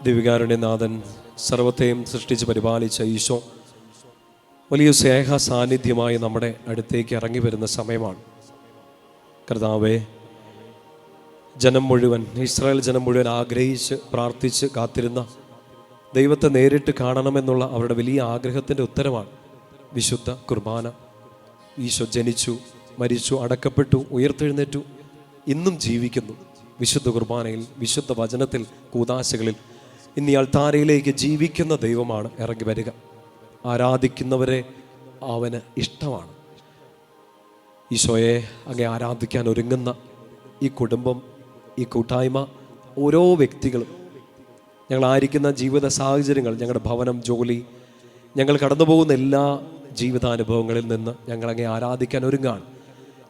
ദിവികാരുണ്യനാഥൻ സർവത്തെയും സൃഷ്ടിച്ച് പരിപാലിച്ച ഈശോ വലിയ സ്നേഹ സാന്നിധ്യമായി നമ്മുടെ അടുത്തേക്ക് ഇറങ്ങി വരുന്ന സമയമാണ്. കർത്താവേ, ജനം മുഴുവൻ, ഇസ്രായേൽ ജനം മുഴുവൻ ആഗ്രഹിച്ച് പ്രാർത്ഥിച്ച് കാത്തിരുന്ന ദൈവത്തെ നേരിട്ട് കാണണമെന്നുള്ള അവരുടെ വലിയ ആഗ്രഹത്തിൻ്റെ ഉത്തരമാണ് വിശുദ്ധ കുർബാന. ഈശോ ജനിച്ചു, മരിച്ചു, അടക്കപ്പെട്ടു, ഉയർത്തെഴുന്നേറ്റു, ഇന്നും ജീവിക്കുന്നു. വിശുദ്ധ കുർബാനയിൽ, വിശുദ്ധ വചനത്തിൽ, കൂദാശകളിൽ ഇന്ന് ഈ അൾത്താരയിലേക്ക് ജീവിക്കുന്ന ദൈവമാണ് ഇറങ്ങി വരിക. ആരാധിക്കുന്നവരെ അവന് ഇഷ്ടമാണ്. ഈശോയെ അങ്ങേ ആരാധിക്കാൻ ഒരുങ്ങുന്ന ഈ കുടുംബം, ഈ കൂട്ടായ്മ, ഓരോ വ്യക്തികളും, ഞങ്ങളായിരിക്കുന്ന ജീവിത സാഹചര്യങ്ങൾ, ഞങ്ങളുടെ ഭവനം, ജോലി, ഞങ്ങൾ കടന്നു പോകുന്ന എല്ലാ ജീവിതാനുഭവങ്ങളിൽ നിന്ന് ഞങ്ങളങ്ങേ ആരാധിക്കാൻ ഒരുങ്ങാണ്.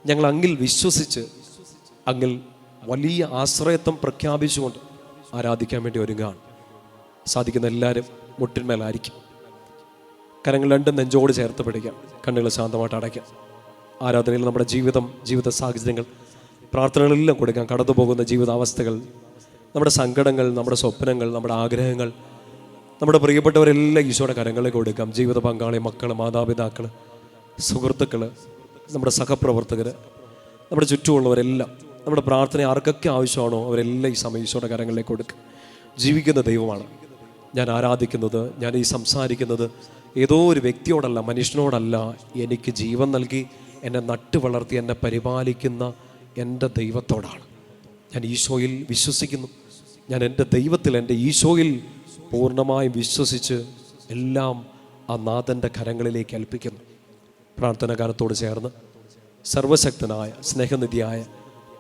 ഞങ്ങൾ അങ്ങിൽ വിശ്വസിച്ച്, അങ്ങിൽ വലിയ ആശ്രയത്വം പ്രഖ്യാപിച്ചുകൊണ്ട് ആരാധിക്കാൻ വേണ്ടി ഒരുങ്ങാണ്. സാധിക്കുന്ന എല്ലാവരും മുട്ടിന്മേലായിരിക്കും. കരങ്ങൾ രണ്ടും നെഞ്ചോട് ചേർത്ത് പിടിക്കാം, കണ്ണുകൾ ശാന്തമായിട്ട് അടയ്ക്കാം. ആരാധനയിൽ നമ്മുടെ ജീവിത സാഹചര്യങ്ങൾ, പ്രാർത്ഥനകളെല്ലാം കൊടുക്കാം. കടന്നു പോകുന്ന ജീവിതാവസ്ഥകൾ, നമ്മുടെ സങ്കടങ്ങൾ, നമ്മുടെ സ്വപ്നങ്ങൾ, നമ്മുടെ ആഗ്രഹങ്ങൾ, നമ്മുടെ പ്രിയപ്പെട്ടവരെല്ലാം ഈശോയുടെ കരങ്ങളിൽ കൊടുക്കാം. ജീവിത പങ്കാളി, മക്കൾ, മാതാപിതാക്കൾ, സുഹൃത്തുക്കൾ, നമ്മുടെ സഹപ്രവർത്തകർ, നമ്മുടെ ചുറ്റുമുള്ളവരെല്ലാം, നമ്മുടെ പ്രാർത്ഥന ആർക്കൊക്കെ ആവശ്യമാണോ അവരെല്ലാം ഈ സമയം ഈശോയുടെ കരങ്ങളിലേക്ക് കൊടുക്കുക. ജീവിക്കുന്ന ദൈവമാണ് ഞാൻ ആരാധിക്കുന്നത്. ഞാൻ ഈ സംസാരിക്കുന്നത് ഏതോ ഒരു വ്യക്തിയോടല്ല, മനുഷ്യനോടല്ല. എനിക്ക് ജീവൻ നൽകി എന്നെ നട്ടു വളർത്തി എന്നെ പരിപാലിക്കുന്ന എൻ്റെ ദൈവത്തോടാണ്. ഞാൻ ഈശോയിൽ വിശ്വസിക്കുന്നു. ഞാൻ എൻ്റെ ദൈവത്തിൽ, എൻ്റെ ഈശോയിൽ പൂർണ്ണമായും വിശ്വസിച്ച് എല്ലാം ആ നാഥൻ്റെ കരങ്ങളിലേക്ക് ഏൽപ്പിക്കുന്നു. പ്രാർത്ഥനാകാലത്തോട് ചേർന്ന് സർവശക്തനായ, സ്നേഹനിധിയായ,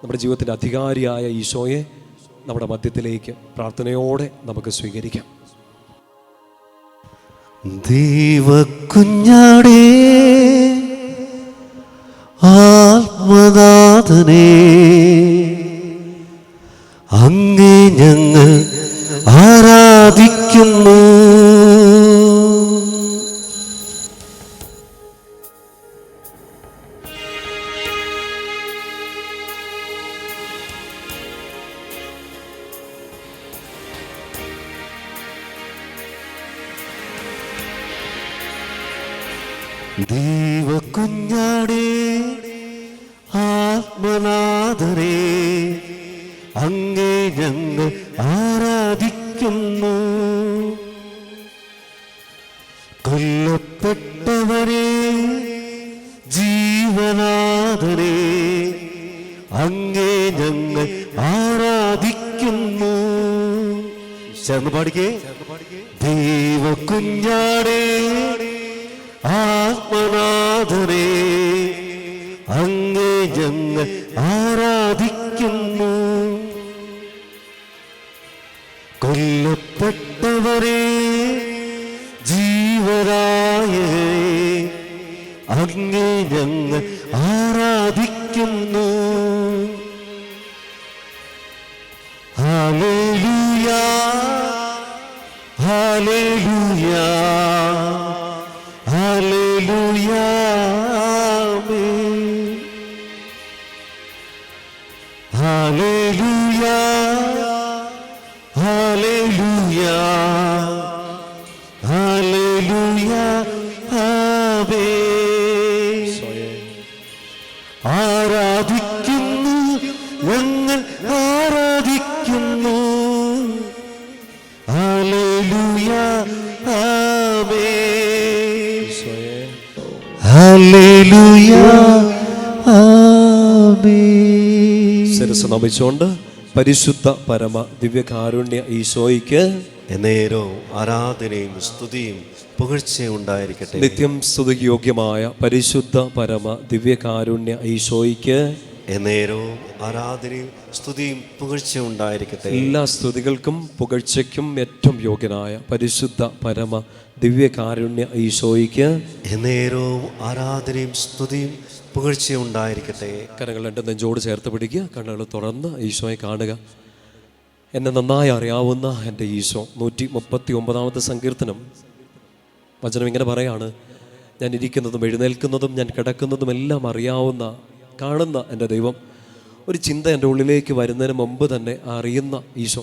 നമ്മുടെ ജീവിതത്തിൻ്റെ അധികാരിയായ ഈശോയെ നമ്മുടെ മധ്യത്തിലേക്ക് പ്രാർത്ഥനയോടെ നമുക്ക് സ്വീകരിക്കാം. ദൈവക്കുഞ്ഞാടേ, ആത്മനാഥനേ, അങ്ങേ ഞങ്ങൾ ആരാധിക്കുന്നു. ദൈവക്കുഞ്ഞാടേ, ആത്മനാഥനേ, അങ്ങേ ഞങ്ങൾ ആരാധിക്കുന്നു. കൊല്ലപ്പെട്ടവരെ, ജീവനാഥനേ, അങ്ങേ ഞങ്ങൾ ആരാധിക്കുന്നു. ചേർന്ന് പാടിക്കേ. ദൈവക്കുഞ്ഞാടേ, ആത്മനാഥനേ, അങ്ങേ ഞങ്ങൾ ആരാധിക്കുന്നു. കൊല്ലപ്പെട്ടവരെ, ജീവനായകരെ, അങ്ങേ ഞങ്ങൾ ആരാധിക്കുന്നു. ഹല്ലേലൂയ, ഹല്ലേലൂയ, ഹല്ലേലൂയ, ആമേൻ. ഹല്ലേലൂയ, ഹല്ലേലൂയ, ഹല്ലേലൂയ, ആമേൻ. ആരാധിക്കുന്നു, ഞങ്ങൾ ആരാധിക്കുന്നു. ഹല്ലേലൂയ, ആമേൻ. ഹല്ലേലൂയ, ആമേൻ. ശിരസ്സ് നമിച്ചുകൊണ്ട് പരിശുദ്ധ പരമ ദിവ്യകാരുണ്യ ഈശോയ്ക്ക് എന്നേരവും ആരാധനയും സ്തുതിയും പുകഴ്ചയും ഉണ്ടായിരിക്കട്ടെ. നിത്യം സ്തുതിക്ക് യോഗ്യമായ പരിശുദ്ധ പരമ ദിവ്യകാരുണ്യ ഈശോയ്ക്ക് എന്നേരവും ആരാധനയും സ്തുതിയും പുകഴ്ചയും ഉണ്ടായിരിക്കട്ടെ. എല്ലാ സ്തുതികൾക്കും പുകഴ്ചയ്ക്കും ഏറ്റവും യോഗ്യനായ പരിശുദ്ധ പരമ ദിവ്യകാരുണ്യ ഈശോയ്ക്ക് എന്നേരവും ആരാധനയും സ്തുതിയും പുകഴ്ചയും ഉണ്ടായിരിക്കട്ടെ. കരങ്ങൾ രണ്ട് നെഞ്ചോട് ചേർത്ത് പിടിക്കുക, കണ്ണുകൾ തുറന്ന് ഈശോയെ കാണുക. എന്നെ നന്നായി അറിയാവുന്ന എൻ്റെ ഈശോ. 139 സങ്കീർത്തനം വചനം ഇങ്ങനെ പറയാണ്: ഞാൻ ഇരിക്കുന്നതും എഴുന്നേൽക്കുന്നതും ഞാൻ കിടക്കുന്നതും എല്ലാം അറിയാവുന്ന, കാണുന്ന എൻ്റെ ദൈവം. ഒരു ചിന്ത എൻ്റെ ഉള്ളിലേക്ക് വരുന്നതിന് മുമ്പ് തന്നെ അറിയുന്ന ഈശോ.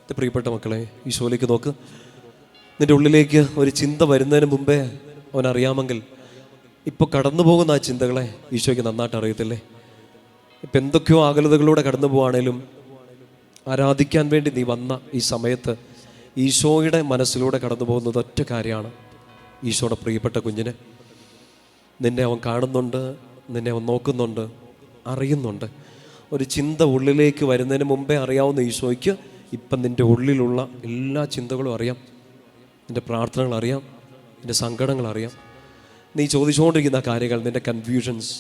പ്രിയപ്പെട്ട മക്കളെ, ഈശോയിലേക്ക് നോക്ക്. നിൻ്റെ ഉള്ളിലേക്ക് ഒരു ചിന്ത വരുന്നതിന് മുമ്പേ അവനറിയാമെങ്കിൽ ഇപ്പോൾ കടന്നു പോകുന്ന ആ ചിന്തകളെ ഈശോയ്ക്ക് നന്നായിട്ട് അറിയത്തില്ലേ? ഇപ്പം എന്തൊക്കെയോ ആകുലതകളിലൂടെ കടന്നു പോവാണേലും ആരാധിക്കാൻ വേണ്ടി നീ വന്ന ഈ സമയത്ത് ഈശോയുടെ മനസ്സിലൂടെ കടന്നു പോകുന്നത് ഒറ്റ കാര്യമാണ്. ഈശോയുടെ പ്രിയപ്പെട്ട കുഞ്ഞിനെ നിന്നെ അവൻ കാണുന്നുണ്ട്, നിന്നെ അവൻ നോക്കുന്നുണ്ട്, അറിയുന്നുണ്ട്. ഒരു ചിന്ത ഉള്ളിലേക്ക് വരുന്നതിന് മുമ്പേ അറിയാവുന്ന ഈശോയ്ക്ക് ഇപ്പം നിൻ്റെ ഉള്ളിലുള്ള എല്ലാ ചിന്തകളും അറിയാം. നിൻ്റെ പ്രാർത്ഥനകൾ അറിയാം, നിൻ്റെ സങ്കടങ്ങൾ അറിയാം, നീ ചോദിച്ചുകൊണ്ടിരിക്കുന്ന കാര്യങ്ങൾ, നിൻ്റെ കൺഫ്യൂഷൻസ്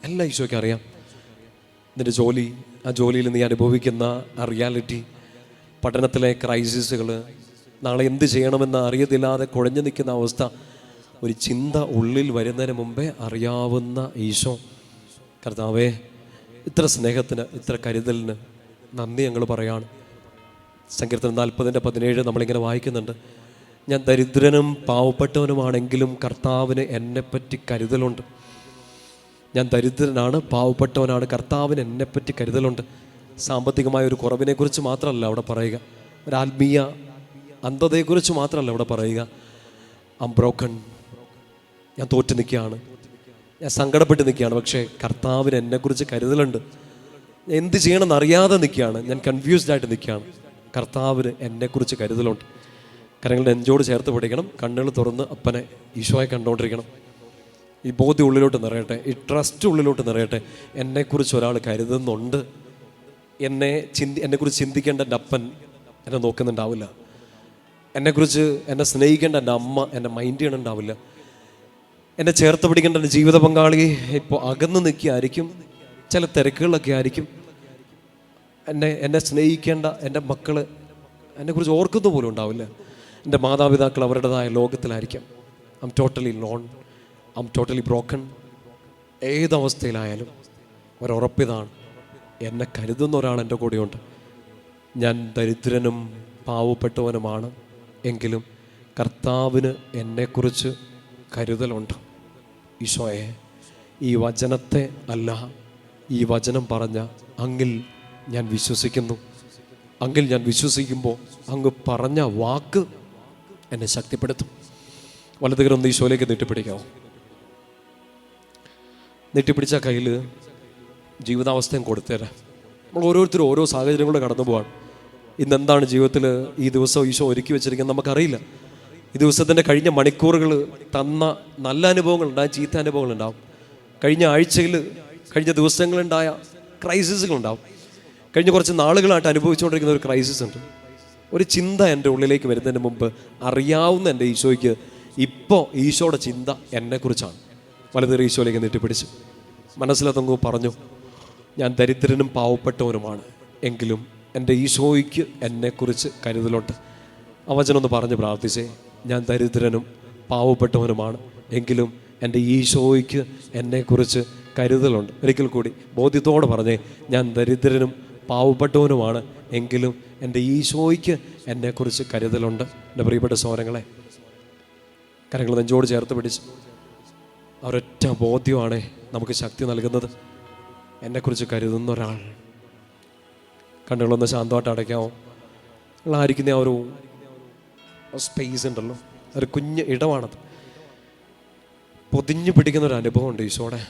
എല്ലാം ഈശോയ്ക്ക് അറിയാം. നിൻ്റെ ജോലി, ആ ജോലിയിൽ നീ അനുഭവിക്കുന്ന ആ റിയാലിറ്റി, പഠനത്തിലെ ക്രൈസിസുകൾ, നാളെ എന്ത് ചെയ്യണമെന്ന് അറിയത്തില്ലാതെ കുഴഞ്ഞു നിൽക്കുന്ന അവസ്ഥ, ഒരു ചിന്ത ഉള്ളിൽ വരുന്നതിന് മുമ്പേ അറിയാവുന്ന ഈശോ. കർത്താവേ, ഇത്ര സ്നേഹത്തിന്, ഇത്ര കരുതലിന് നന്ദി ഞങ്ങൾ പറയാണ്. സങ്കീർത്തനം 40:17 നമ്മളിങ്ങനെ വായിക്കുന്നുണ്ട്, ഞാൻ ദരിദ്രനും പാവപ്പെട്ടവനുമാണെങ്കിലും കർത്താവിന് എന്നെപ്പറ്റി കരുതലുണ്ട്. ഞാൻ ദരിദ്രനാണ്, പാവപ്പെട്ടവനാണ്, കർത്താവിന് എന്നെപ്പറ്റി കരുതലുണ്ട്. സാമ്പത്തികമായ ഒരു കുറവിനെക്കുറിച്ച് മാത്രമല്ല അവിടെ പറയുക, ഒരു ആത്മീയ അന്ധതയെക്കുറിച്ച് മാത്രമല്ല അവിടെ പറയുക. ഐ ആം ബ്രോക്കൺ, ഞാൻ തോറ്റു നിൽക്കുകയാണ്, ഞാൻ സങ്കടപ്പെട്ട് നിൽക്കുകയാണ്, പക്ഷേ കർത്താവിന് എന്നെക്കുറിച്ച് കരുതലുണ്ട്. എന്ത് ചെയ്യണമെന്ന് അറിയാതെ നിൽക്കുകയാണ്, ഞാൻ കൺഫ്യൂസ്ഡായിട്ട് നിൽക്കുകയാണ്, കർത്താവിന് എന്നെക്കുറിച്ച് കരുതലുണ്ട്. കരങ്ങളുടെ നെഞ്ചോട് ചേർത്ത് പിടിക്കണം, കണ്ണുകൾ തുറന്ന് അപ്പനെ ഈശോയെ കണ്ടുകൊണ്ടിരിക്കണം. ഈ ബോധ്യം ഉള്ളിലോട്ട് നിറയട്ടെ, ഈ ട്രസ്റ്റ് ഉള്ളിലോട്ട് നിറയട്ടെ. എന്നെക്കുറിച്ച് ഒരാൾ കരുതുന്നുണ്ട്. എന്നെക്കുറിച്ച് ചിന്തിക്കേണ്ട എൻ്റെ അപ്പൻ എന്നെ നോക്കുന്നുണ്ടാവില്ല. എന്നെക്കുറിച്ച് എന്നെ സ്നേഹിക്കേണ്ട എൻ്റെ അമ്മ എന്നെ മൈൻഡ് ചെയ്യണുണ്ടാവില്ല. എന്നെ ചേർത്ത് പിടിക്കേണ്ട എൻ്റെ ജീവിത പങ്കാളി ഇപ്പോൾ അകന്ന് നിൽക്കുകയായിരിക്കും, ചില തിരക്കുകളിലൊക്കെ ആയിരിക്കും. എന്നെ സ്നേഹിക്കേണ്ട എൻ്റെ മക്കൾ എന്നെക്കുറിച്ച് ഓർക്കുന്ന പോലും ഉണ്ടാവില്ല. എൻ്റെ മാതാപിതാക്കൾ അവരുടേതായ ലോകത്തിലായിരിക്കാം. I'm totally lone, I'm totally broken. ഏതവസ്ഥയിലായാലും ഒരുറപ്പിതാണ്, എന്നെ കരുതുന്ന ഒരാൾ എൻ്റെ കൂടെയുണ്ട്. ഞാൻ ദരിദ്രനും പാവപ്പെട്ടവനുമാണ്, എങ്കിലും കർത്താവിന് എന്നെക്കുറിച്ച് കരുതലുണ്ട്. ഈശോയെ, ഈ വചനത്തെ അല്ല, ഈ വചനം പറഞ്ഞ അങ്ങിൽ ഞാൻ വിശ്വസിക്കുന്നു. അങ്ങിൽ ഞാൻ വിശ്വസിക്കുമ്പോൾ അങ്ങ് പറഞ്ഞ വാക്ക് എന്നെ ശക്തിപ്പെടുത്തും. വലതുകരം ഈശോയിലേക്ക് നീട്ടിപ്പിടിക്കാമോ? നീട്ടിപ്പിടിച്ച കയ്യിൽ ജീവിതാവസ്ഥയും കൊടുത്തേരാ. നമ്മൾ ഓരോരുത്തരും ഓരോ സാഹചര്യങ്ങളിലൂടെ കടന്നു പോവാണ്. ഇന്നെന്താണ് ജീവിതത്തിൽ ഈ ദിവസം ഈശോ ഒരുക്കി വെച്ചിരിക്കുന്നത് നമുക്കറിയില്ല. ഈ ദിവസത്തിൻ്റെ കഴിഞ്ഞ മണിക്കൂറുകൾ തന്ന നല്ല അനുഭവങ്ങളുണ്ടാകും, ചീത്ത അനുഭവങ്ങളുണ്ടാവും. കഴിഞ്ഞ ആഴ്ചയിൽ, കഴിഞ്ഞ ദിവസങ്ങളുണ്ടായ ക്രൈസിസുകളുണ്ടാവും. കഴിഞ്ഞ കുറച്ച് നാളുകളായിട്ട് അനുഭവിച്ചുകൊണ്ടിരിക്കുന്ന ഒരു ക്രൈസിസ് ഉണ്ട്. ഒരു ചിന്ത എൻ്റെ ഉള്ളിലേക്ക് വരുന്നതിന് മുമ്പ് അറിയാവുന്ന എൻ്റെ ഈശോയ്ക്ക് ഇപ്പോൾ ഈശോയുടെ ചിന്ത എന്നെക്കുറിച്ചാണ്. വലതുകരം ഈശോയിലേക്ക് നീട്ടിപ്പിടിച്ച് മനസ്സിലതങ്ങ് പറഞ്ഞു, ഞാൻ ദരിദ്രനും പാവപ്പെട്ടവനുമാണ്, എങ്കിലും എൻ്റെ ഈശോയ്ക്ക് എന്നെക്കുറിച്ച് കരുതലുണ്ട്. ആ വചനം ഒന്ന് പറഞ്ഞ് പ്രാർത്ഥിച്ചേ. ഞാൻ ദരിദ്രനും പാവപ്പെട്ടവനുമാണ്, എങ്കിലും എൻ്റെ ഈശോയ്ക്ക് എന്നെക്കുറിച്ച് കരുതലുണ്ട്. ഒരിക്കൽ കൂടി ബോധ്യത്തോടെ പറഞ്ഞേ, ഞാൻ ദരിദ്രനും പാവപ്പെട്ടവനുമാണ്, എങ്കിലും എൻ്റെ ഈശോയ്ക്ക് എന്നെക്കുറിച്ച് കരുതലുണ്ട്. എൻ്റെ പ്രിയപ്പെട്ട സഹോദരങ്ങളെ, കരങ്ങൾ നെഞ്ചോട് ചേർത്ത് പിടിച്ച് ഒരൊറ്റ ബോധ്യമാണ് നമുക്ക് ശക്തി നൽകുന്നത്. എന്നെക്കുറിച്ച് കരുതുന്ന ഒരാൾ. കണ്ണുകളൊന്ന് ശാന്തമായിട്ട് അടയ്ക്കാമോ? നിങ്ങളായിരിക്കുന്ന ആ ഒരു സ്പേസ് ഉണ്ടല്ലോ, ഒരു കുഞ്ഞ് ഇടമാണത്. പൊതിഞ്ഞു പിടിക്കുന്ന ഒരു അനുഭവമുണ്ട് ഈശോടെ.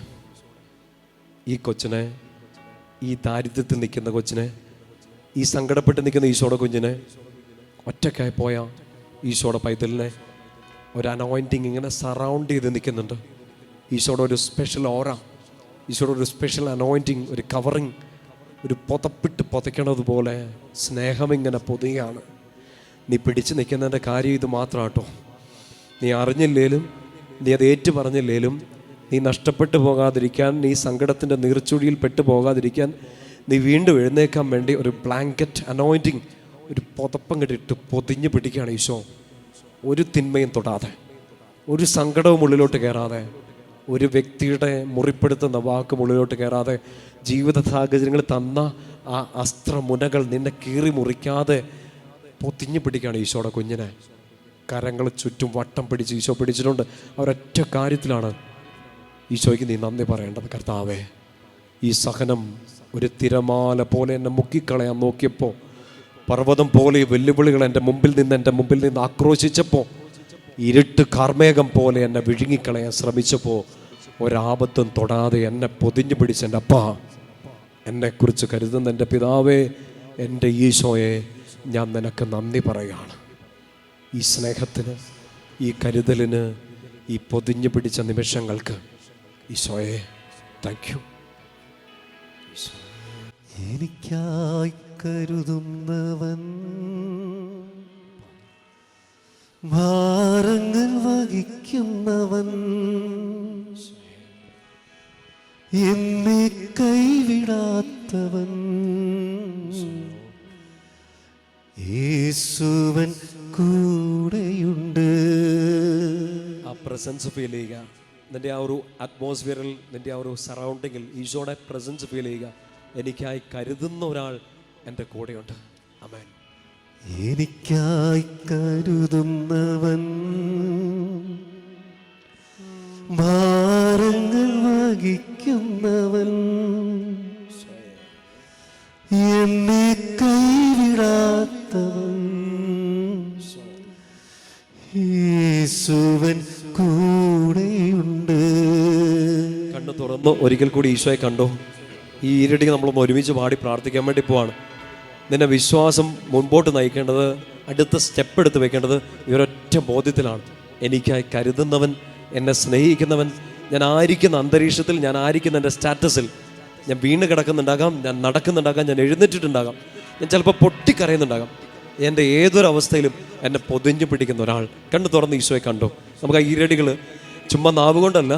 ഈ കൊച്ചിനെ, ഈ ദാരിദ്ര്യത്തിൽ നിൽക്കുന്ന കൊച്ചിനെ, ഈ സങ്കടപ്പെട്ട് നിൽക്കുന്ന ഈശോയുടെ കുഞ്ഞിനെ, ഒറ്റയ്ക്കായി പോയ ഈശോയുടെ പൈതലിനെ ഒരു അനോയിൻറ്റിങ് ഇങ്ങനെ സറൗണ്ട് ചെയ്ത് നിൽക്കുന്നുണ്ട്. ഈശോയുടെ ഒരു സ്പെഷ്യൽ ഓറ, ഈശോയുടെ ഒരു സ്പെഷ്യൽ അനോയിൻറ്റിങ്, ഒരു കവറിങ്, ഒരു പുതപ്പിട്ട് പുതയ്ക്കണതുപോലെ സ്നേഹം ഇങ്ങനെ പൊതുകയാണ്. നീ പിടിച്ച് നിൽക്കുന്നതിൻ്റെ കാര്യം ഇത് മാത്രം കേട്ടോ. നീ അറിഞ്ഞില്ലേലും, നീ അത് ഏറ്റു പറഞ്ഞില്ലേലും, നീ നഷ്ടപ്പെട്ടു പോകാതിരിക്കാൻ, നീ സങ്കടത്തിൻ്റെ നീർച്ചുഴിയിൽ പെട്ടു പോകാതിരിക്കാൻ, നീ വീണ്ടും എഴുന്നേക്കാൻ വേണ്ടി ഒരു ബ്ലാങ്കറ്റ് അനോയിൻറ്റിങ്, ഒരു പുതപ്പം കെട്ടിട്ട് പൊതിഞ്ഞ് പിടിക്കുകയാണ് ഈശോ. ഒരു തിന്മയും തൊടാതെ, ഒരു സങ്കടവും ഉള്ളിലോട്ട് കയറാതെ, ഒരു വ്യക്തിയുടെ മുറിപ്പെടുത്തുന്ന വാക്കും ഉള്ളിലോട്ട് കയറാതെ, ജീവിത സാഹചര്യങ്ങൾ തന്ന ആ അസ്ത്രമുനകൾ നിന്നെ കീറി മുറിക്കാതെ പൊതിഞ്ഞ് പിടിക്കുകയാണ് ഈശോയുടെ കുഞ്ഞിനെ. കരങ്ങൾ ചുറ്റും വട്ടം പിടിച്ച് ഈശോ പിടിച്ചിട്ടുണ്ട്. ഒരൊറ്റ കാര്യത്തിലാണ് ഈശോയ്ക്ക് നീ നന്ദി പറയേണ്ടത്. കർത്താവേ, ഈ സഹനം ഒരു തിരമാല പോലെ എന്നെ മുക്കിക്കളയാൻ നോക്കിയപ്പോൾ പർവ്വതം പോലെ വെല്ലുവിളികൾ എൻ്റെ മുമ്പിൽ നിന്ന് ആക്രോശിച്ചപ്പോൾ, ഇരുട്ട് കാർമേഘം പോലെ എന്നെ വിഴുങ്ങിക്കളയാൻ ശ്രമിച്ചപ്പോൾ, ഒരാപത്തും തൊടാതെ എന്നെ പൊതിഞ്ഞു പിടിച്ച് എൻ്റെ അപ്പ, എന്നെക്കുറിച്ച് കരുതുന്ന എൻ്റെ പിതാവേ, എൻ്റെ ഈശോയെ, ഞാൻ നിനക്ക് നന്ദി പറയുകയാണ്. ഈ സ്നേഹത്തിന്, ഈ കരുതലിന്, ഈ പൊതിഞ്ഞു പിടിച്ച നിമിഷങ്ങൾക്ക് ഈശോയെ താങ്ക് യു. എനിക്കായി കരുതുന്നവൻ, ഭാരങ്ങൾ വഹിക്കുന്നവൻ, എന്നെ കൈവിടാത്തവൻ, യേശുവൻ കൂടെയുണ്ട്. ആ പ്രസൻസ് ഫീൽ ചെയ്യുക. നിൻ്റെ ആ ഒരു അറ്റ്മോസ്ഫിയറിൽ, നിൻ്റെ ആ ഒരു സറൗണ്ടിങ്ങിൽ ഈശോയുടെ പ്രസൻസ് ഫീൽ ചെയ്യുക. എനിക്കായി കരുതുന്ന ഒരാൾ എൻ്റെ കൂടെയുണ്ട്. ആമേൻ. എനിക്കായി കരുതുന്നവൻ, ഭാരങ്ങൾ വഹിക്കുന്നവൻ, എന്നെ കൈവിടാത്തവൻ, യേശുവൻ കൂടെയുണ്ട്. കണ്ണു തുറന്ന് ഒരിക്കൽ കൂടി ഈശോയെ കണ്ടോ. ഈ ഈരടി നമ്മളൊന്ന് ഒരുമിച്ച് പാടി പ്രാർത്ഥിക്കാൻ വേണ്ടി പോവാണ്. നിന്നെ വിശ്വാസം മുൻപോട്ട് നയിക്കേണ്ടത്, അടുത്ത സ്റ്റെപ്പ് എടുത്ത് വെക്കേണ്ടത് ഈ ഒരൊറ്റ ബോധ്യത്തിലാണ്. എനിക്കായി കരുതുന്നവൻ, എന്നെ സ്നേഹിക്കുന്നവൻ, ഞാൻ ആയിരിക്കുന്ന അന്തരീക്ഷത്തിൽ, ഞാൻ ആയിരിക്കുന്ന എൻ്റെ സ്റ്റാറ്റസിൽ, ഞാൻ വീണ് കിടക്കുന്നുണ്ടാകാം, ഞാൻ നടക്കുന്നുണ്ടാകാം, ഞാൻ എഴുന്നേറ്റിട്ടുണ്ടാകാം, ഞാൻ ചിലപ്പോൾ പൊട്ടിക്കരയുന്നുണ്ടാകാം, എൻ്റെ ഏതൊരവസ്ഥയിലും എന്നെ പൊതിഞ്ഞു പിടിക്കുന്ന ഒരാൾ. കണ്ണു തുറന്ന് ഈശോയെ കണ്ടോ. നമുക്ക് ആ ഈരടികൾ ചുമ്മാ നാവ് കൊണ്ടല്ല,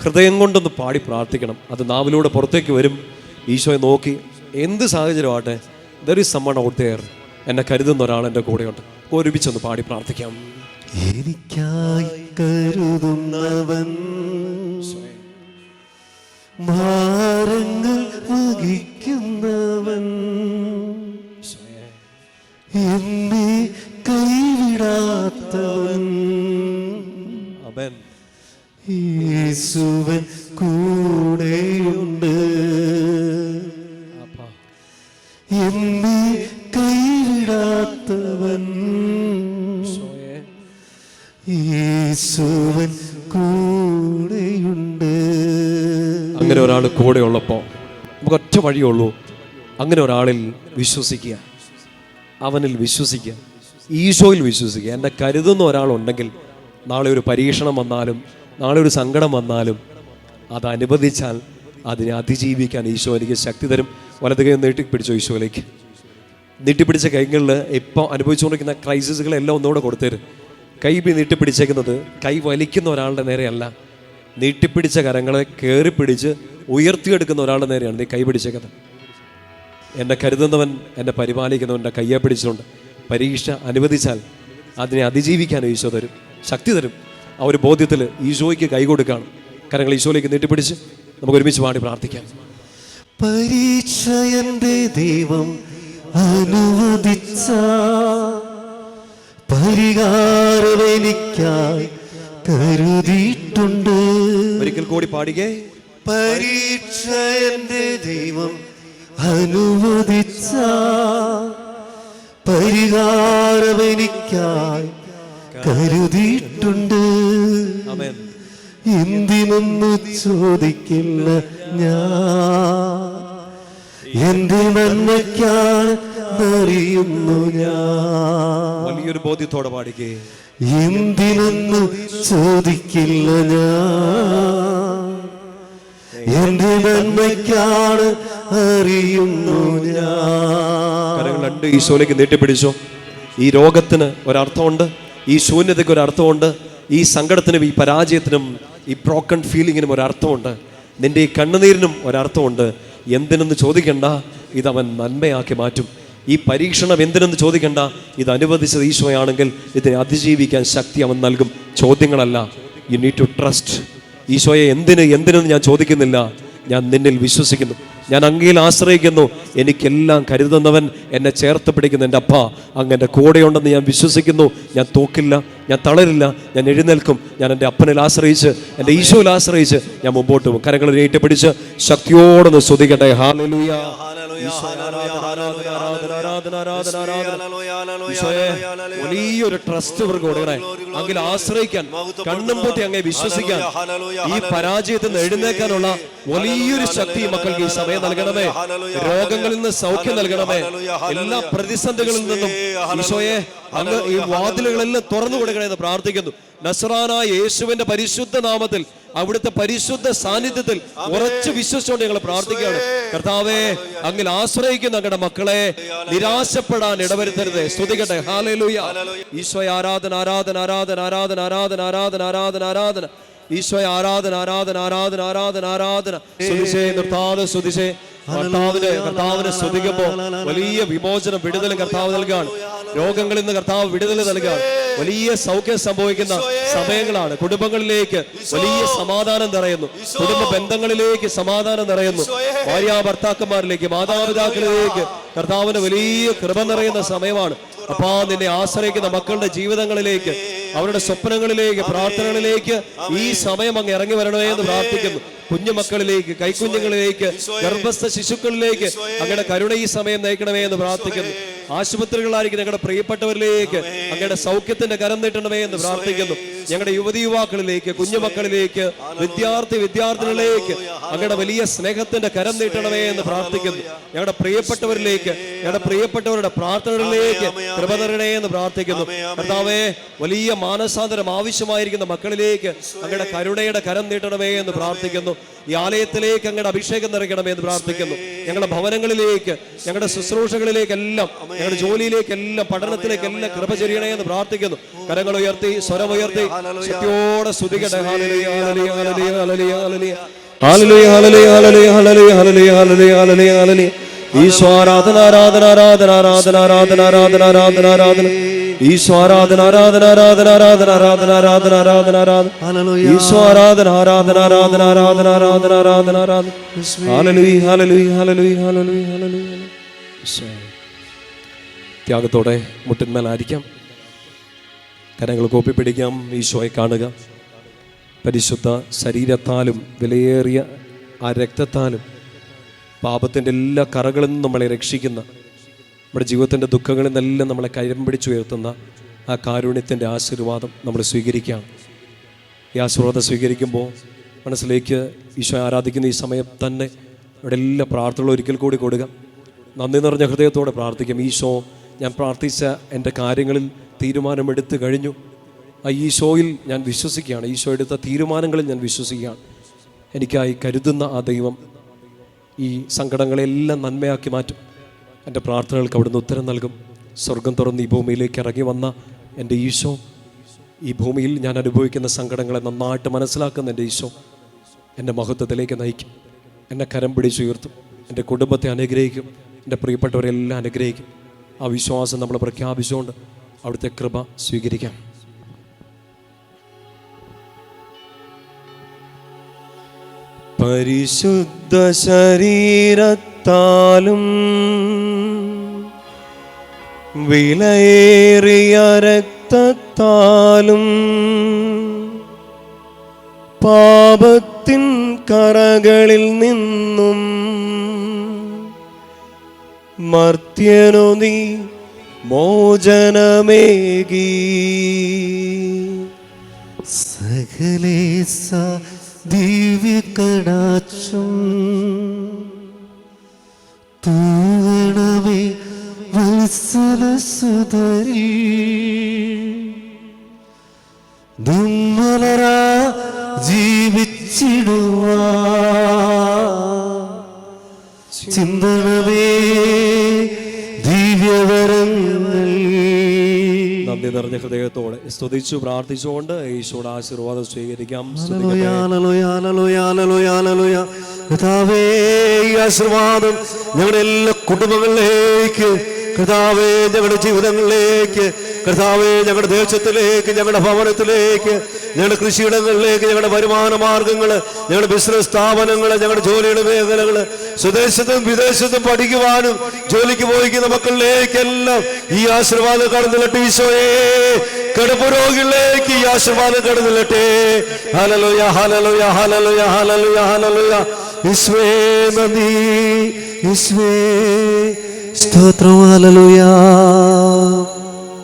ഹൃദയം കൊണ്ടൊന്ന് പാടി പ്രാർത്ഥിക്കണം. അത് നാവിലൂടെ പുറത്തേക്ക് വരും. ഈശോയെ നോക്കി, എന്ത് സാഹചര്യമാകട്ടെ, there is someone out there, എന്നെ കരുതുന്ന ഒരാൾ എൻ്റെ കൂടെയുണ്ട്. ഒരുമിച്ചൊന്ന് പാടി പ്രാർത്ഥിക്കാം. എനിക്കായി കരുതുന്നവൻ, ഭാരങ്ങൾ വഹിക്കുന്നവൻ, എന്നെ കൈവിടാത്തവൻ, ആമേൻ. യേശുവൻ കൂടെയുണ്ട്, എന്നെ കൈവിടാത്തവൻ, യേശുവൻ കൂടെയുണ്ട്. അങ്ങനെ ഒരാൾ കൂടെ ഉള്ളപ്പോൾ നമുക്ക് ഒറ്റ വഴിയുള്ളൂ. അങ്ങനെ ഒരാളിൽ വിശ്വസിക്കുക, അവനിൽ വിശ്വസിക്കുക, ഈശോയിൽ വിശ്വസിക്കുക. എന്നെ കരുതുന്ന ഒരാളുണ്ടെങ്കിൽ നാളെ ഒരു പരീക്ഷണം വന്നാലും, നാളെ ഒരു സങ്കടം വന്നാലും, അത് അനുവദിച്ചാൽ അതിനെ അതിജീവിക്കാൻ ഈശോ എനിക്ക് ശക്തി തരും. വലത് കൈ നീട്ടിപ്പിടിച്ചോ, ഈശോയിലേക്ക് നീട്ടിപ്പിടിച്ച കൈകളിൽ ഇപ്പോൾ അനുഭവിച്ചുകൊണ്ടിരിക്കുന്ന ക്രൈസിസുകളെല്ലാം ഒന്നുകൂടെ കൊടുത്തേരും. കൈ നീട്ടിപ്പിടിച്ചേക്കുന്നത് കൈ വലിക്കുന്ന ഒരാളുടെ നേരെയല്ല, നീട്ടിപ്പിടിച്ച കരങ്ങളെ കയറി പിടിച്ച് ഉയർത്തിയെടുക്കുന്ന ഒരാളുടെ നേരെയാണ് നീ കൈ പിടിച്ചേക്കുന്നത്. എന്നെ കരുതുന്നവൻ, എന്നെ പരിപാലിക്കുന്നവൻ്റെ കയ്യെ പിടിച്ചുകൊണ്ട് പരീക്ഷ അനുവദിച്ചാൽ അതിനെ അതിജീവിക്കാൻ ഈശോ തരും, ശക്തി തരും. ആ ഒരു ബോധ്യത്തിൽ ഈശോയ്ക്ക് കൈ കൊടുക്കുകയാണ്. കരങ്ങൾ ഈശോയിലേക്ക് നീട്ടിപ്പിടിച്ച് നമുക്ക് ഒരുമിച്ച് പാടി പ്രാർത്ഥിക്കാം. പരീക്ഷ എൻ്റെ ദൈവം അനുവദിച്ച പരിഹാരം എനിക്കായി കരുതിയിട്ടുണ്ട്. ഒരിക്കൽ കൂടി പാടിക്കേ. പരീക്ഷ എൻ്റെ ദൈവം അനുവദിച്ച പരിഹാരം എനിക്കായി കരുതിയിട്ടുണ്ട്. ആമേൻ. എന്തിനൊന്നു ചോദിക്കില്ല ഞാൻ, എന്റെ നന്മയ്ക്കാണ് അറിയുന്നു ഞാൻ. വലിയൊരു ബോധ്യത്തോടെ പാടിക്കേ. എന്തിനൊന്നു ചോദിക്കില്ല ഞാൻ, എന്റെ നന്മയ്ക്കാണ് അറിയുന്നു ഞാൻ. കരങ്ങൾ രണ്ട് ഈശോയിലേക്ക് നീട്ടിപ്പിടിച്ചോ. ഈ രോഗത്തിന് ഒരർത്ഥമുണ്ട്, ഈ ശൂന്യതയ്ക്ക് ഒരർത്ഥമുണ്ട്, ഈ സങ്കടത്തിനും ഈ പരാജയത്തിനും ഈ ബ്രോക്കൺ ഫീലിങ്ങിനും ഒരർത്ഥമുണ്ട്, നിന്റെ ഈ കണ്ണുനീരിനും ഒരർത്ഥമുണ്ട്. എന്തിനെന്ന് ചോദിക്കണ്ട, ഇതവൻ നന്മയാക്കി മാറ്റും. ഈ പരീക്ഷണം എന്തിനെന്ന് ചോദിക്കണ്ട, ഇത് അനുവദിച്ചത് ഈശോയാണെങ്കിൽ ഇതിനെ അതിജീവിക്കാൻ ശക്തി അവൻ നൽകും. ചോദ്യങ്ങളല്ല, യു നീഡ് ടു ട്രസ്റ്റ്. ഈശോയെ എന്തിനെന്ന് ഞാൻ ചോദിക്കുന്നില്ല, ഞാൻ നിന്നിൽ വിശ്വസിക്കുന്നു, ഞാൻ അങ്ങയിൽ ആശ്രയിക്കുന്നു. എനിക്കെല്ലാം കരുതുന്നവൻ, എന്നെ ചേർത്ത് പിടിക്കുന്ന എൻ്റെ അപ്പ അങ്ങ് എൻ്റെ കൂടെയുണ്ടെന്ന് ഞാൻ വിശ്വസിക്കുന്നു. ഞാൻ തോക്കില്ല, ഞാൻ തളരില്ല, ഞാൻ എഴുന്നേൽക്കും. ഞാൻ എൻ്റെ അപ്പനിൽ ആശ്രയിച്ച്, എൻ്റെ ഈശോയിൽ ആശ്രയിച്ച് ഞാൻ മുമ്പോട്ട് പോകും. കരങ്ങൾ നീട്ടിപ്പിടിച്ച് ശക്തിയോടൊന്ന് സ്തുതിക്കട്ടെ. ഹല്ലേലൂയ. വലിയൊരു ട്രസ്റ്റ് ഇവർക്ക് കൊടുക്കണേ. അങ്ങിൽ ആശ്രയിക്കാൻ, കണ്ണും പൂട്ടി അങ്ങേ വിശ്വസിക്കാൻ, ഈ പരാജയത്തിൽ നിന്ന് എഴുന്നേക്കാനുള്ള വലിയൊരു ശക്തി മക്കൾക്ക് ഈ സമയം നൽകണമേ. രോഗങ്ങളിൽ നിന്ന് സൗഖ്യം നൽകണമേ. എല്ലാ പ്രതിസന്ധികളിൽ നിന്നും ഈശോയെ അങ്ങ് ഈ വാതിലുകളെല്ലാം തുറന്നു കൊടുക്കണമെന്ന് പ്രാർത്ഥിക്കുന്നു. നസ്രാനായ യേശുവിന്റെ പരിശുദ്ധ നാമത്തിൽ, അവിടുത്തെ പരിശുദ്ധ സാന്നിധ്യത്തിൽ ഉറച്ചു വിശ്വസിച്ചുകൊണ്ട് ഞങ്ങൾ പ്രാർത്ഥിക്കുകയാണ്. കർത്താവേ, അങ്ങിൽ ആശ്രയിക്കുന്ന ഞങ്ങളുടെ മക്കളെ നിരാശപ്പെടാൻ ഇടവരുത്തരുത്. സ്തുതിക്കട്ടെ. ഹല്ലേലൂയ. ഈശോയെ ആരാധന, ആരാധന, ആരാധന, ആരാധന, ആരാധന, ആരാധന, ആരാധന, ആരാധന. ഈശോയെ ആരാധന, ആരാധന, ആരാധന, ആരാധന, ആരാധന. സ്തുതിച്ചേ, നിർത്താതെ സ്തുതിച്ചേ. കർത്താവിനെ സ്തുതിക്കുമ്പോൾ വലിയ വിമോചനം, വിടുതലും കർത്താവ് നൽകുകയാണ്. രോഗങ്ങളിൽ നിന്ന് കർത്താവ് വിടുതൽ നൽകുകയാണ്. വലിയ സൗഖ്യം സംഭവിക്കുന്ന സമയങ്ങളാണ്. കുടുംബങ്ങളിലേക്ക് വലിയ സമാധാനം നിറയുന്നു. കുടുംബ ബന്ധങ്ങളിലേക്ക് സമാധാനം നിറയുന്നു. ഭാര്യ ഭർത്താക്കന്മാരിലേക്ക്, മാതാപിതാക്കളിലേക്ക് കർത്താവിന് വലിയ കൃപ നിറയുന്ന സമയമാണ്. അപ്പാ, നിന്നെ ആശ്രയിക്കുന്ന മക്കളുടെ ജീവിതങ്ങളിലേക്ക്, അവരുടെ സ്വപ്നങ്ങളിലേക്ക്, പ്രാർത്ഥനകളിലേക്ക് ഈ സമയം അങ്ങ് ഇറങ്ങി വരണമേ എന്ന് പ്രാർത്ഥിക്കുന്നു. കുഞ്ഞുമക്കളിലേക്ക്, കൈക്കുഞ്ഞുങ്ങളിലേക്ക്, ഗർഭസ്ഥ ശിശുക്കളിലേക്ക് അങ്ങയുടെ കരുണ ഈ സമയം നയിക്കണമേ എന്ന് പ്രാർത്ഥിക്കുന്നു. ആശുപത്രികളായിരിക്കും ഞങ്ങളുടെ പ്രിയപ്പെട്ടവരിലേക്ക് അങ്ങയുടെ സൗഖ്യത്തിന്റെ കരം നീട്ടണമേ എന്ന് പ്രാർത്ഥിക്കുന്നു. ഞങ്ങളുടെ യുവതി യുവാക്കളിലേക്ക്, കുഞ്ഞുമക്കളിലേക്ക്, വിദ്യാർത്ഥിനികളിലേക്ക് അങ്ങയുടെ വലിയ സ്നേഹത്തിന്റെ കരം നീട്ടണമേ എന്ന് പ്രാർത്ഥിക്കുന്നു. ഞങ്ങളുടെ പ്രിയപ്പെട്ടവരിലേക്ക്, ഞങ്ങളുടെ പ്രിയപ്പെട്ടവരുടെ പ്രാർത്ഥനകളിലേക്ക് കൃപ തരണമേ എന്ന് പ്രാർത്ഥിക്കുന്നു. കർത്താവേ, വലിയ മാനസാന്തരം ആവശ്യമായിരിക്കുന്ന മക്കളിലേക്ക് അങ്ങയുടെ കരുണയുടെ കരം നീട്ടണമേ എന്ന് പ്രാർത്ഥിക്കുന്നു. ഈ ആലയത്തിലേക്ക് അങ്ങയുടെ അഭിഷേകം നിറയ്ക്കണമേ എന്ന് പ്രാർത്ഥിക്കുന്നു. ഞങ്ങളുടെ ഭവനങ്ങളിലേക്ക്, ഞങ്ങളുടെ ശുശ്രൂഷകളിലേക്കെല്ലാം, ഞങ്ങളുടെ ജോലിയിലേക്കെല്ലാം, പഠനത്തിലേക്കെല്ലാം കൃപ ചൊരിയണേ എന്ന് പ്രാർത്ഥിക്കുന്നു. കരങ്ങൾ ഉയർത്തി, സ്വരമുയർത്തി ശക്തിയോടെ സ്തുതിക്കട്ടെ. ഹല്ലേലൂയ, ഹല്ലേലൂയ, ഹല്ലേലൂയ, ഹല്ലേലൂയ, ഹല്ലേലൂയ, ഹല്ലേലൂയ, ഹല്ലേലൂയ, ഹല്ലേലൂയ, ഹല്ലേലൂയ, ഹല്ലേലൂയ, ഹല്ലേലൂയ, ഹല്ലേലൂയ. ഈശോ ആരാധന, ആരാധന, ആരാധന, ആരാധന, ആരാധന, ആരാധന, ആരാധന, ആരാധന. ഈശോ ആരാധന, ആരാധന, ആരാധന, ആരാധന, ആരാധന, ആരാധന, ആരാധന, ആരാധന. ഈശോ ആരാധന, ആരാധന, ആരാധന, ആരാധന, ആരാധന, ആരാധന, ആരാധന. ഹല്ലേലൂയ, ഹല്ലേലൂയ, ഹല്ലേലൂയ, ഹല്ലേലൂയ, ഹല്ലേലൂയ. ത്യാഗത്തോടെ മുട്ടിന്മേലായിരിക്കാം. കരങ്ങൾ കൂപ്പിപ്പിടിക്കാം. ഈശോയെ കാണുക. പരിശുദ്ധ ശരീരത്താലും വിലയേറിയ ആ രക്തത്താലും പാപത്തിൻ്റെ എല്ലാ കറകളിൽ നിന്നും നമ്മളെ രക്ഷിക്കുന്ന, നമ്മുടെ ജീവിതത്തിൻ്റെ ദുഃഖങ്ങളിൽ നിന്നെല്ലാം നമ്മളെ കരം പിടിച്ചുയർത്തുന്ന ആ കാരുണ്യത്തിൻ്റെ ആശീർവാദം നമ്മൾ സ്വീകരിക്കാം. ഈ ആശീർവാദം സ്വീകരിക്കുമ്പോൾ മനസ്സിലേക്ക് ഈശോ ആരാധിക്കുന്ന ഈ സമയം തന്നെ ഇവിടെ എല്ലാ പ്രാർത്ഥനകളും ഒരിക്കൽ കൂടി കൊടുക്കാം. നന്ദി നിറഞ്ഞ ഹൃദയത്തോടെ പ്രാർത്ഥിക്കാം. ഈശോ, ഞാൻ പ്രാർത്ഥിച്ച എൻ്റെ കാര്യങ്ങളിൽ തീരുമാനമെടുത്തു കഴിഞ്ഞു. ആ ഈശോയിൽ ഞാൻ വിശ്വസിക്കുകയാണ്. ഈശോ എടുത്ത തീരുമാനങ്ങളിൽ ഞാൻ വിശ്വസിക്കുകയാണ്. എനിക്കായി കരുതുന്ന ആ ദൈവം ഈ സങ്കടങ്ങളെല്ലാം നന്മയാക്കി മാറ്റും. എൻ്റെ പ്രാർത്ഥനകൾക്ക് അവിടുന്ന് ഉത്തരം നൽകും. സ്വർഗം തുറന്ന് ഈ ഭൂമിയിലേക്ക് ഇറങ്ങി വന്ന എൻ്റെ ഈശോ, ഈ ഭൂമിയിൽ ഞാൻ അനുഭവിക്കുന്ന സങ്കടങ്ങളെ നന്നായിട്ട് മനസ്സിലാക്കുന്ന എൻ്റെ ഈശോ എൻ്റെ മഹത്വത്തിലേക്ക് നയിക്കും. എന്നെ കരം പിടിച്ചുയർത്തും. എൻ്റെ കുടുംബത്തെ അനുഗ്രഹിക്കും. എൻ്റെ പ്രിയപ്പെട്ടവരെല്ലാം അനുഗ്രഹിക്കും. ആ വിശ്വാസം നമ്മൾ പ്രഖ്യാപിച്ചുകൊണ്ട് അവിടുത്തെ കൃപ സ്വീകരിക്കാം. പരിശുദ്ധ ശരീരത്താലും വിലയേറിയ രക്തത്താലും പാപത്തിൻ കറകളിൽ നിന്നും മർത്യനു നീ മോചനമേകി. സകലേശ ദിവ്യകടാക്ഷം തൂവണമേ വത്സലസുതരിൽ നിർമ്മലരാ ജീവിച്ചിടുവാ ചിന്തനമേ ദിവ്യവരങ്ങൾ. നന്ദി നിറഞ്ഞ ഹൃദയത്തോടെ സ്തുതിച്ചു പ്രാർത്ഥിച്ചുകൊണ്ട് ഈശോയുടെ ആശീർവാദം സ്വീകരിക്കാം. കർത്താവേ, ഈ ആശീർവാദം ഞങ്ങളുടെ എല്ലാ കുടുംബങ്ങളിലേക്ക്, കർത്താവേ ഞങ്ങളുടെ ജീവിതങ്ങളിലേക്ക്, കർത്താവേ ഞങ്ങളുടെ ദേശത്തിലേക്ക്, ഞങ്ങളുടെ ഭവനത്തിലേക്ക്, ഞങ്ങളുടെ കൃഷിയിടങ്ങളിലേക്ക്, ഞങ്ങളുടെ വരുമാന മാർഗങ്ങൾ, ഞങ്ങളുടെ ബിസിനസ് സ്ഥാപനങ്ങൾ, ഞങ്ങളുടെ ജോലിയുടെ മേഖലകൾ, സ്വദേശത്തും വിദേശത്തും പഠിക്കുവാനും ജോലിക്ക് പോയിക്കുന്ന മക്കളിലേക്കെല്ലാം ഈ ആശീർവാദം കടന്നില്ലട്ടെ ഈശോയെ. കിടപ്പ് രോഗികളിലേക്ക് ഈ ആശീർവാദം കടന്നില്ലട്ടെ. ഹല്ലേലൂയ ഹല്ലേലൂയ ഹല്ലേലൂയ ഹല്ലേലൂയ ഹല്ലേലൂയ. യേശുവേ നന്ദി, യേശുവേ സ്തോത്രം. ഹല്ലേലൂയ.